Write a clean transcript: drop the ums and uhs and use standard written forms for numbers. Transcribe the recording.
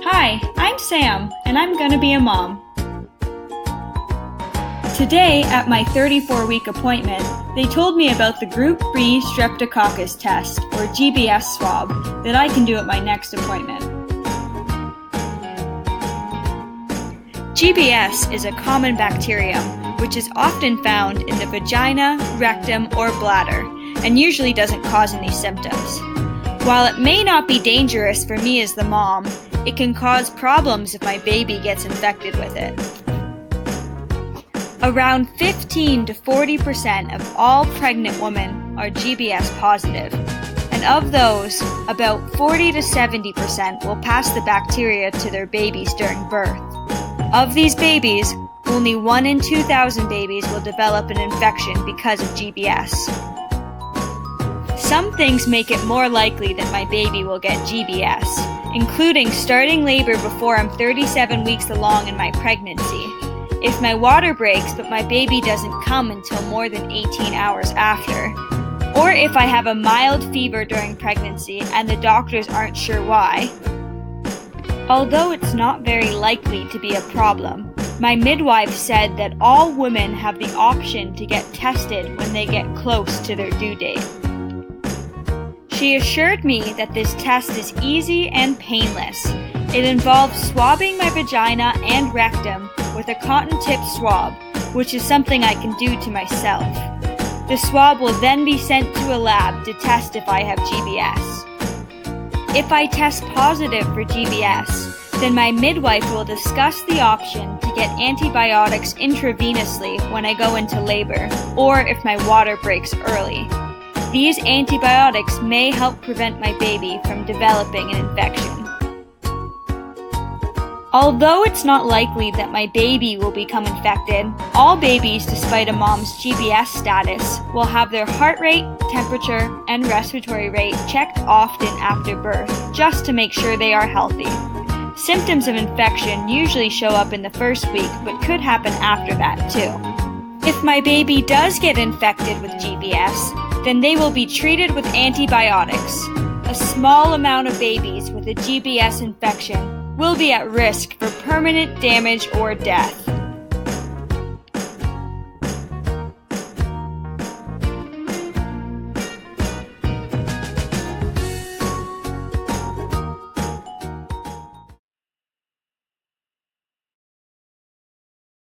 Hi, I'm Sam, and I'm gonna be a mom. Today, at my 34-week appointment, they told me about the Group B Streptococcus test, or GBS swab, that I can do at my next appointment. GBS is a common bacterium, which is often found in the vagina, rectum, or bladder, and usually doesn't cause any symptoms. While it may not be dangerous for me as the mom, it can cause problems if my baby gets infected with it. Around 15 to 40% of all pregnant women are GBS positive, and of those, about 40 to 70% will pass the bacteria to their babies during birth. Of these babies, only 1 in 2,000 babies will develop an infection because of GBS. Some things make it more likely that my baby will get GBS, including starting labor before I'm 37 weeks along in my pregnancy, if my water breaks but my baby doesn't come until more than 18 hours after, or if I have a mild fever during pregnancy and the doctors aren't sure why. Although it's not very likely to be a problem, my midwife said that all women have the option to get tested when they get close to their due date. She assured me that this test is easy and painless. It involves swabbing my vagina and rectum with a cotton-tip swab, which is something I can do to myself. The swab will then be sent to a lab to test if I have GBS. If I test positive for GBS, then my midwife will discuss the option to get antibiotics intravenously when I go into labor, or if my water breaks early. These antibiotics may help prevent my baby from developing an infection. Although it's not likely that my baby will become infected, all babies, despite a mom's GBS status, will have their heart rate, temperature, and respiratory rate checked often after birth, just to make sure they are healthy. Symptoms of infection usually show up in the first week, but could happen after that too. If my baby does get infected with GBS, then they will be treated with antibiotics. A small amount of babies with a GBS infection will be at risk for permanent damage or death.